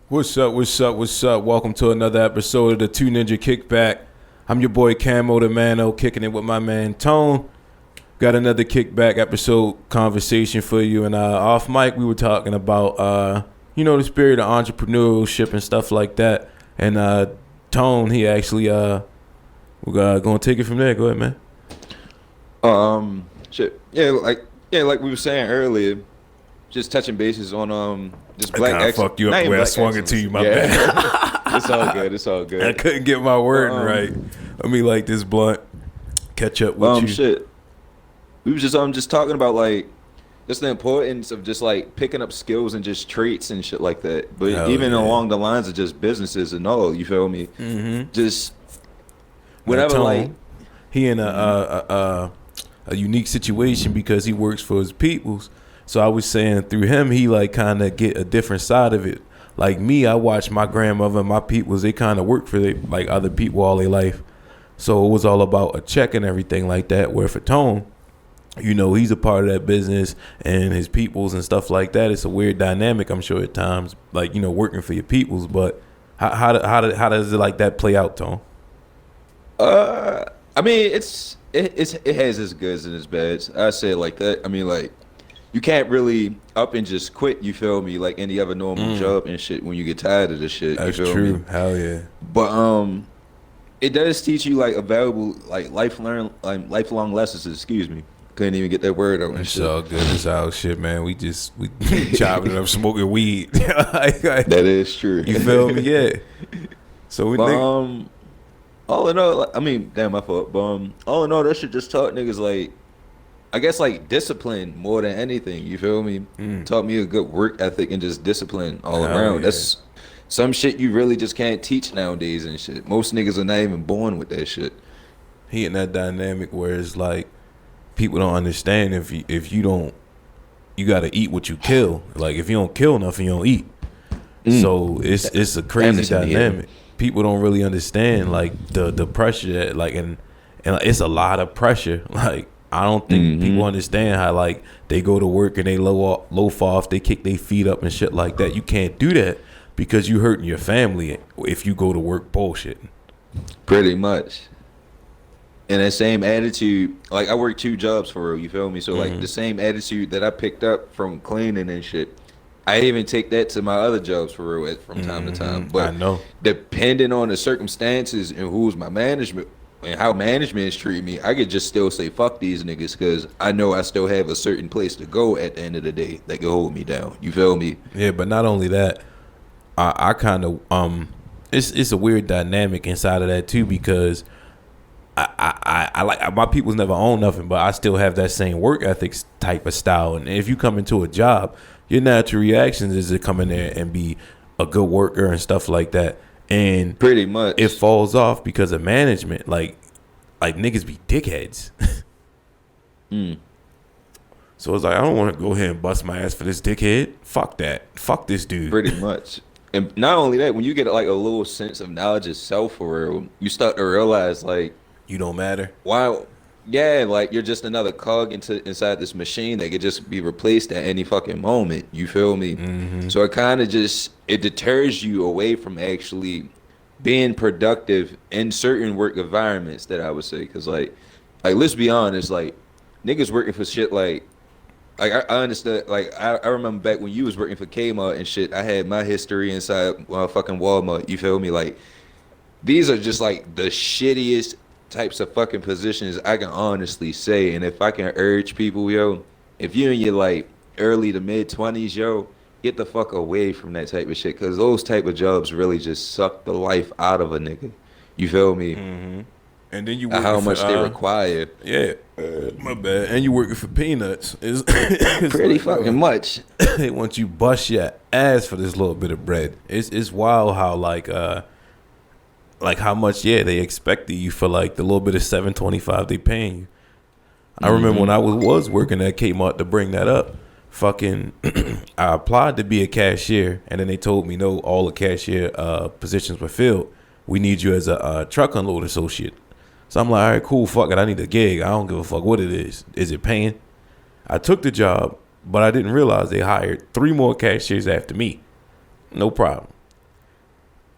What's up? What's up? What's up? Welcome to another episode of the Two Ninja Kickback. I'm your boy Camo the Mano, kicking it with my man Tone. Got another kickback episode conversation for you. And off mic, we were talking about the spirit of entrepreneurship and stuff like that. And Tone, he actually we're gonna take it from there. Go ahead, man. Like we were saying earlier, just touching bases on just black excellence. I fucked you up the way I swung it to you, my bad. It's all good. I couldn't get my wording right. Let me light this blunt. Catch up with you. Shit. We was just talking about like just the importance of just like picking up skills and just traits and shit like that. But along the lines of just businesses and all, you feel me? Mm-hmm. Just whenever Tone, like he in a unique situation because he works for his peoples. So I was saying through him, he like kind of get a different side of it. Like me, I watched my grandmother and my peoples, they kind of work for like other people all their life. So it was all about a check and everything like that. Where for Tone, he's a part of that business and his peoples and stuff like that. It's a weird dynamic, I'm sure at times, like, working for your peoples. But how does it like that play out, Tone? I mean, it has its goods and its bads. I say it like that. I mean, like, you can't really up and just quit, you feel me, like any other normal job and shit when you get tired of this shit. That's you feel true. Me? Hell yeah. But it does teach you like a valuable like lifelong lessons, excuse me. Couldn't even get that word out and it's shit. All good. It's all shit, man. We chopping it up, smoking weed. That is true. You feel me? Yeah. So all in all, I mean, damn, my fault. But all in all, that shit just taught niggas like, I guess like discipline more than anything. You feel me? Taught me a good work ethic and just discipline all around. Yeah. That's some shit you really just can't teach nowadays and shit. Most niggas are not even born with that shit. He in that dynamic where it's like people don't understand if you don't, you gotta eat what you kill. Like if you don't kill nothing, you don't eat. So it's a crazy dynamic. People don't really understand like the pressure that like and it's a lot of pressure. Like I don't think people understand how like they go to work and they loaf off, they kick their feet up and shit like that. You can't do that because you hurting your family if you go to work bullshitting. Pretty much. And that same attitude, like I work 2 jobs for real, you feel me? So like the same attitude that I picked up from cleaning and shit, I even take that to my other jobs for real from time to time. But I know. Depending on the circumstances and who's my management and how management is treating me, I could just still say fuck these niggas because I know I still have a certain place to go at the end of the day that can hold me down. You feel me? Yeah, but not only that, I kind of it's a weird dynamic inside of that too because I like my people's never own nothing, but I still have that same work ethics type of style. And if you come into a job, your natural reactions is to come in there and be a good worker and stuff like that. And pretty much it falls off because of management. Like niggas be dickheads. So it's like I don't want to go ahead and bust my ass for this dickhead. Fuck that. Fuck this dude. Pretty much. And not only that, when you get like a little sense of knowledge of self for real, you start to realize like you don't matter. Wow. Yeah, like you're just another cog inside this machine that could just be replaced at any fucking moment. You feel me? So it kind of it deters you away from actually being productive in certain work environments that I would say. Because like let's be honest, like niggas working for shit like I understand. Like I remember back when you was working for Kmart and shit. I had my history inside fucking Walmart. You feel me? Like these are just like the shittiest types of fucking positions I can honestly say. And if I can urge people, yo, if you're in your like early to mid 20s, yo, get the fuck away from that type of shit because those type of jobs really just suck the life out of a nigga. You feel me? And then you how much they require. Yeah, my bad. And you working for peanuts. It's pretty like, fucking much. They want you bust your ass for this little bit of bread. It's wild how like how much they expected you for like the little bit of $7.25 they paying you. I remember when I was working at Kmart to bring that up. Fucking, I applied to be a cashier, and then they told me no, all the cashier positions were filled. We need you as a truck unload associate. So I'm like, all right, cool, fuck it. I need a gig. I don't give a fuck what it is. Is it paying? I took the job, but I didn't realize they hired 3 more cashiers after me. No problem.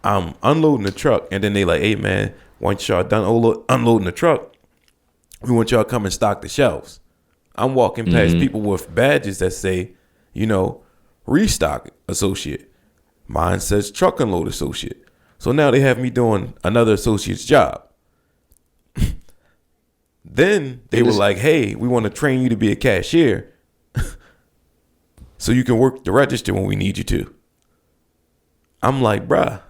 I'm unloading the truck, and then they like, hey man, once y'all done unloading the truck, we want y'all to come and stock the shelves. I'm walking past people with badges that say, restock associate. Mine says truck unload associate. So now they have me doing another associate's job. Then they were like, hey, we want to train you to be a cashier so you can work the register when we need you to. I'm like, bruh,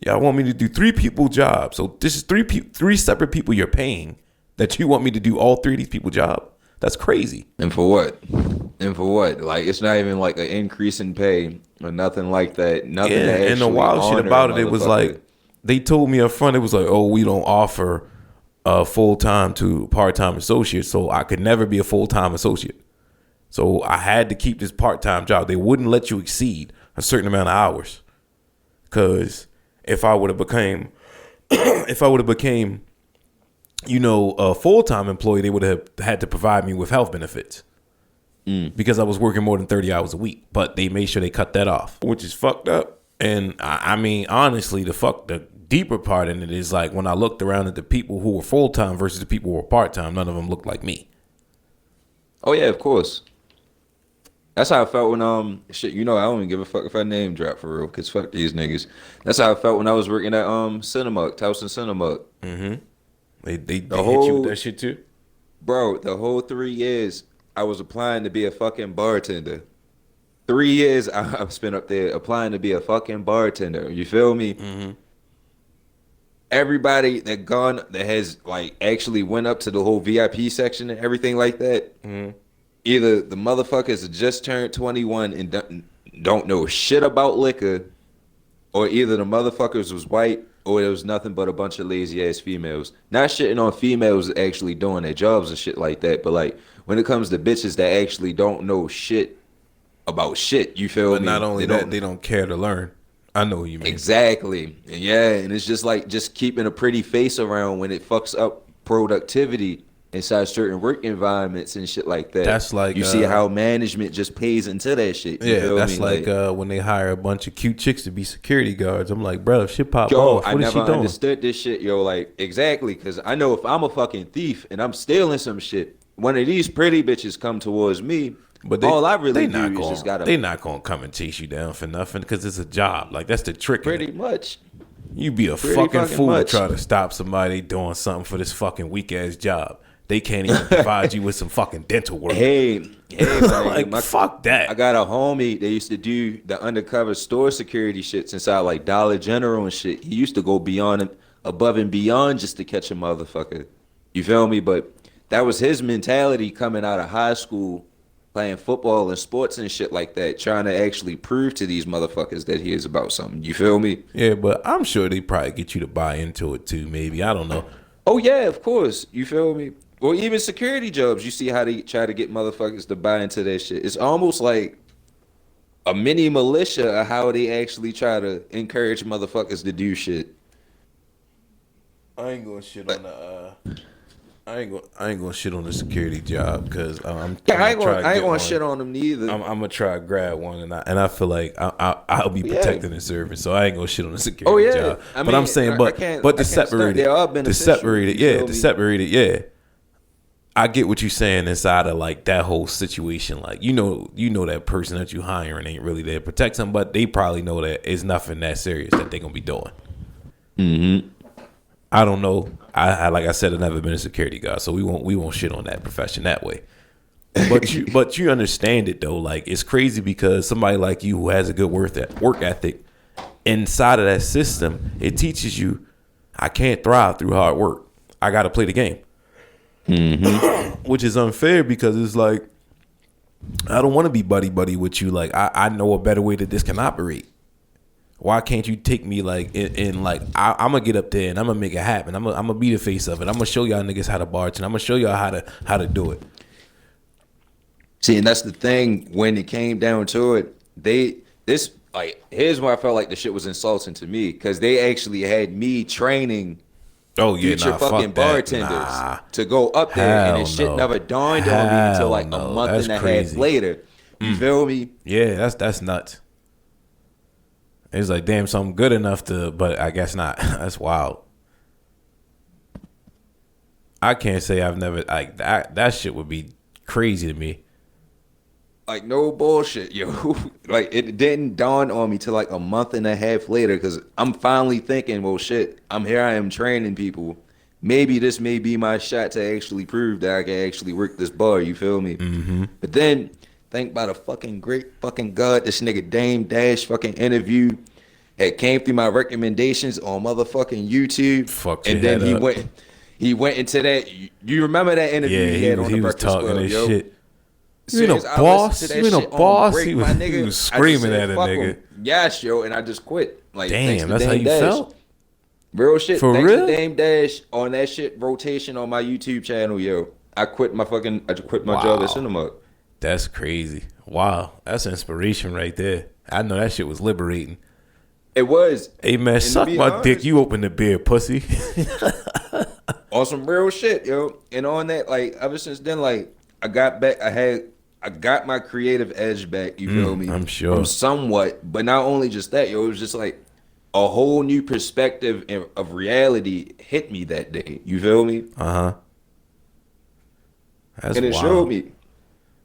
y'all want me to do 3 people jobs. So this is 3 separate people you're paying that you want me to do all 3 of these people job. That's crazy. And for what? Like, it's not even like an increase in pay or nothing like that. Nothing. Yeah, to actually and the wild shit about it was like, they told me up front, it was like, oh, we don't offer full-time to part-time associates, so I could never be a full-time associate. So I had to keep this part-time job. They wouldn't let you exceed a certain amount of hours. Because if I would have became, a full-time employee, they would have had to provide me with health benefits. Because I was working more than 30 hours a week. But they made sure they cut that off, which is fucked up. And I mean, honestly, the deeper part in it is like when I looked around at the people who were full-time versus the people who were part-time, none of them looked like me. Oh yeah, of course. That's how I felt when I don't even give a fuck if I name drop for real, cause fuck these niggas. That's how I felt when I was working at Cinemark, Towson Cinemark. They hit you with that shit too? Bro, the whole 3 years I was applying to be a fucking bartender. 3 years I've spent up there applying to be a fucking bartender. You feel me? Everybody that has like actually went up to the whole VIP section and everything like that. Either the motherfuckers that just turned 21 and don't know shit about liquor, or either the motherfuckers was white, or it was nothing but a bunch of lazy ass females. Not shitting on females actually doing their jobs and shit like that, but like when it comes to bitches that actually don't know shit about shit, you feel me? But not only that, they don't care to learn. I know what you mean. Exactly. Yeah, and it's just like just keeping a pretty face around when it fucks up productivity inside certain work environments and shit like that. That's like you see how management just pays into that shit. That's like when they hire a bunch of cute chicks to be security guards. I'm like, bro, if shit pop off, what I is never she doing? Understood this shit, like exactly, because I know if I'm a fucking thief and I'm stealing some shit, one of these pretty bitches come towards me. But all I really do is just gotta. They're not gonna come and chase you down for nothing because it's a job. Like that's the trick. Pretty much. You be a fucking fool to try to stop somebody doing something for this fucking weak ass job. They can't even provide you with some fucking dental work. Hey, like fuck that. I got a homie that used to do the undercover store security shits inside like Dollar General and shit. He used to go above and beyond just to catch a motherfucker. You feel me? But that was his mentality coming out of high school, playing football and sports and shit like that, trying to actually prove to these motherfuckers that he is about something. You feel me? Yeah, but I'm sure they probably get you to buy into it too, maybe. I don't know. Oh, yeah, of course. You feel me? Or even security jobs, you see how they try to get motherfuckers to buy into that shit. It's almost like a mini militia of how they actually try to encourage motherfuckers to do shit. I ain't gonna shit on the I ain't gonna shit on the security job because I ain't gonna shit on them neither. I'm gonna try to grab one and I feel like I'll be protecting and serving, so I ain't gonna shit on the security job. But I'm saying, but to separate it, yeah. I get what you're saying inside of like that whole situation. Like you know that person that you hiring ain't really there to protect them, but they probably know that it's nothing that serious that they're gonna be doing. I don't know. I like I said, I've never been a security guard, so we won't shit on that profession that way. But you understand it though. Like it's crazy because somebody like you who has a good work ethic inside of that system, it teaches you I can't thrive through hard work. I got to play the game. Which is unfair because it's like I don't want to be buddy with you. Like I know a better way that this can operate. Why can't you take me like in like I'm gonna get up there and I'm gonna make it happen. I'm gonna be the face of it. I'm gonna show y'all niggas how to bartend. I'm gonna show y'all how to do it. See, and that's the thing when it came down to it. Here's where I felt like the shit was insulting to me because they actually had me training. Future fucking bartenders to go up there, and this shit never dawned on me until like a month and a half later. You feel me? Yeah, that's nuts. It's like, damn, so I'm good enough to, but I guess not. That's wild. I can't say I've never, like, that shit would be crazy to me. Like, no bullshit, yo. Like, it didn't dawn on me till like a month and a half later, because I'm finally thinking, well, shit, I am training people. Maybe this may be my shot to actually prove that I can actually work this bar, you feel me? Mm-hmm. But then, thank by the fucking great fucking God, this nigga Dame Dash fucking interview had came through my recommendations on motherfucking YouTube. Fucked And your then head up. he went into that. You remember that interview Yeah, he had on he the was Breakfast talking Club, this yo? shit. As You soon know, as I boss. listened to that You know, shit on boss. break, He my nigga, was I just screaming said, at a fuck nigga. 'em. Yes, yo, and I just quit. Like, thanks Damn, to that's how Dame you Dash. felt? Real shit. For Thanks real? to Dame Dash on that shit rotation on my YouTube channel, yo. I quit my job at Wow. Cinema. That's crazy. Wow. That's inspiration right there. I know that shit was liberating. It was. Hey, man, And to suck be my honest, dick. You open the beer, pussy. on some real shit, yo. And on that, like, ever since then, like, I got back. I got my creative edge back. You feel me? I'm sure. From somewhat, but not only just that, yo. It was just like a whole new perspective of reality hit me that day. You feel me? Uh-huh. That's And it wild. showed me.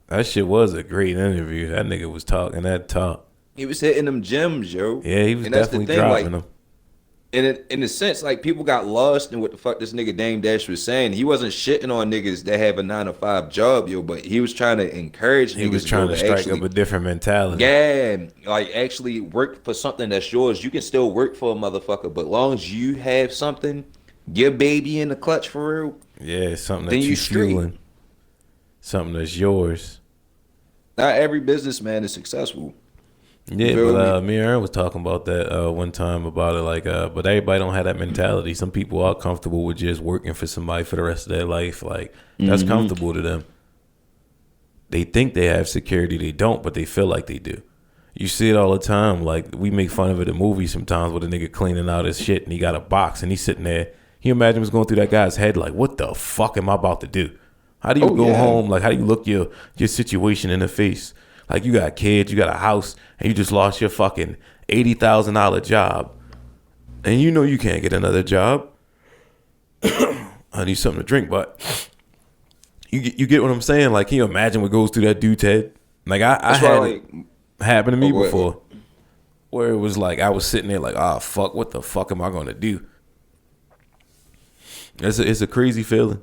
That shit was a great interview. That nigga was talking that talk. He was hitting them gems, yo. Yeah, he was And that's the definitely thing, dropping like, them. in a sense, like, people got lost in what the fuck this nigga Dame Dash was saying. He wasn't shitting on niggas that have a 9 to 5 job, yo, but he was trying to encourage He niggas was trying yo, to strike actually, up a different mentality. yeah, like, actually work for something that's yours. You can still work for a motherfucker, but long as you have something, your baby in the clutch for real, Yeah, something that then you you straight. fueling. Something that's yours. Not every businessman is successful. Yeah, feel but me and Aaron was talking about that one time about it, like, but everybody don't have that mentality. Some people are comfortable with just working for somebody for the rest of their life. Like, that's comfortable to them. They think they have security. They don't, but they feel like they do. You see it all the time. Like, we make fun of it in movies sometimes with a nigga cleaning out his shit and he got a box and he's sitting there. Can you imagine what's going through that guy's head? Like, what the fuck am I about to do? How do you go home? Like, how do you look your situation in the face? Like, you got kids, you got a house, and you just lost your fucking $80,000 job. And you know you can't get another job. I need something to drink, but you get what I'm saying? Like, can you imagine what goes through that dude's head? Like, I had it happen to me before. Where it was like, I was sitting there like, oh, fuck, what the fuck am I going to do? It's a crazy feeling.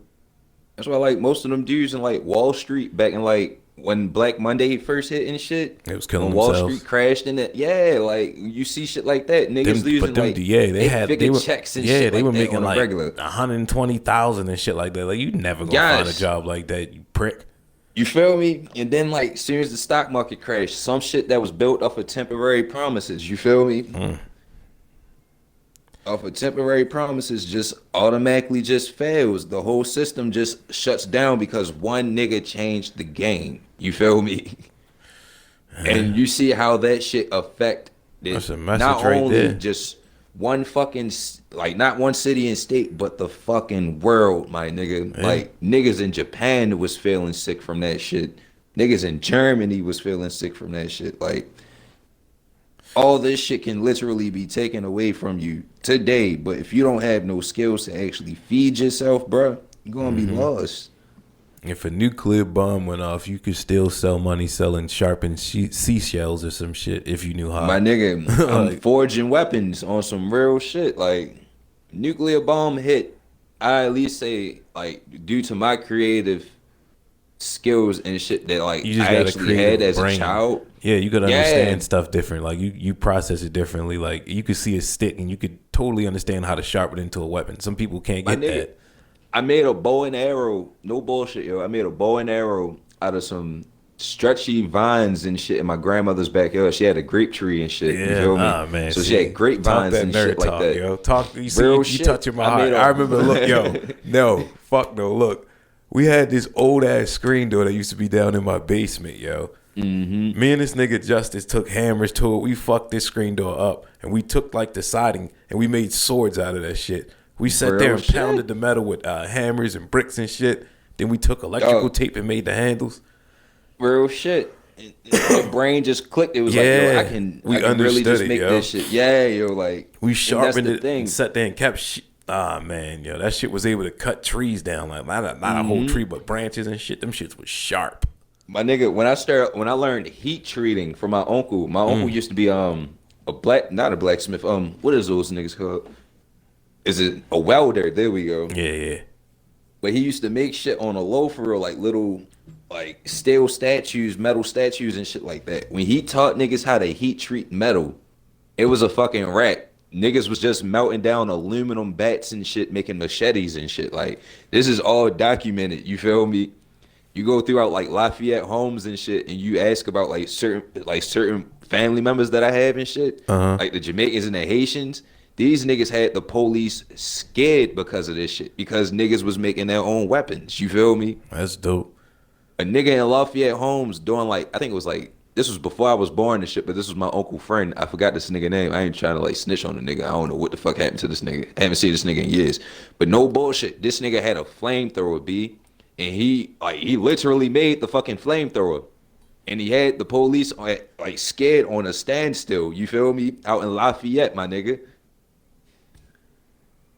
That's why, like, most of them dudes in, like, Wall Street back in, like, when Black Monday first hit and shit. It was killing when Wall themselves. Street crashed in it. Yeah, like, you see shit like that. Niggas losing, like, they were checks and yeah, shit they like were that making on a like regular. 120,000 and shit like that. Like, you never gonna find a job like that, you prick. You feel me? And then, like, as soon as the stock market crashed, some shit that was built off of temporary promises, you feel me? Off of temporary promises just automatically just fails. The whole system just shuts down because one nigga changed the game. You feel me? And you see how that shit affect That's a message not right only there. just one fucking, like, not one city and state, but the fucking world, my nigga. Yeah. Like, niggas in Japan was feeling sick from that shit. Niggas in Germany was feeling sick from that shit. Like, all this shit can literally be taken away from you today, but if you don't have no skills to actually feed yourself, bruh, you're gonna be lost. If a nuclear bomb went off, you could still sell money selling sharpened seashells or some shit if you knew how. My nigga, I'm Like- forging weapons on some real shit. Like, nuclear bomb hit, I at least say, like, due to my creative skills and shit that, like, You just I got a actually creative had as brain. a child. Yeah, you could Yeah. understand stuff different. Like, you process it differently. Like, you could see a stick and you could totally understand how to sharpen it into a weapon. Some people can't My get nigga, that. I made a bow and arrow. No bullshit, yo. I made a bow and arrow out of some stretchy vines and shit in my grandmother's backyard. She had a grape tree and shit. You feel me? Man. So see, she had grapevines talk and nerd shit like talk, that. Yo. Talk, you see, Real you shit. touching my I heart. made a- I remember, look, yo, no, fuck no, look. We had this old ass screen door that used to be down in my basement, yo. Mm-hmm. Me and this nigga Justice took hammers to it. We fucked this screen door up, and we took like the siding and we made swords out of that shit. We sat Real there and shit. pounded the metal with hammers and bricks and shit. Then we took electrical tape and made the handles. Real shit. and my brain just clicked. It was like, yo, Yeah, I can we really just understood it, make yo. this shit. Yeah, yo, like We and that's sharpened the it thing. and sat there and kept. Man, yo, that shit was able to cut trees down, like not a whole tree, but branches and shit. Them shits was sharp. My nigga, when I learned heat treating from my uncle used to be not a blacksmith. What is those niggas called? Is it a welder? There we go. Yeah, yeah. But he used to make shit on a low for real, like little like steel statues, metal statues and shit like that. When he taught niggas how to heat treat metal, it was a fucking wrap. Niggas was just melting down aluminum bats and shit, making machetes and shit. Like this is all documented. You feel me? You go throughout like Lafayette homes and shit, and you ask about certain family members that I have and shit, like the Jamaicans and the Haitians. These niggas had the police scared because of this shit, because niggas was making their own weapons. You feel me? That's dope. A nigga in Lafayette homes doing like, I think it was like, this was before I was born and shit, but this was my uncle friend. I forgot this nigga name. I ain't trying to like snitch on the nigga. I don't know what the fuck happened to this nigga. I haven't seen this nigga in years. But no bullshit. This nigga had a flamethrower, B. And he literally made the fucking flamethrower. And he had the police like scared on a standstill. You feel me? Out in Lafayette, my nigga.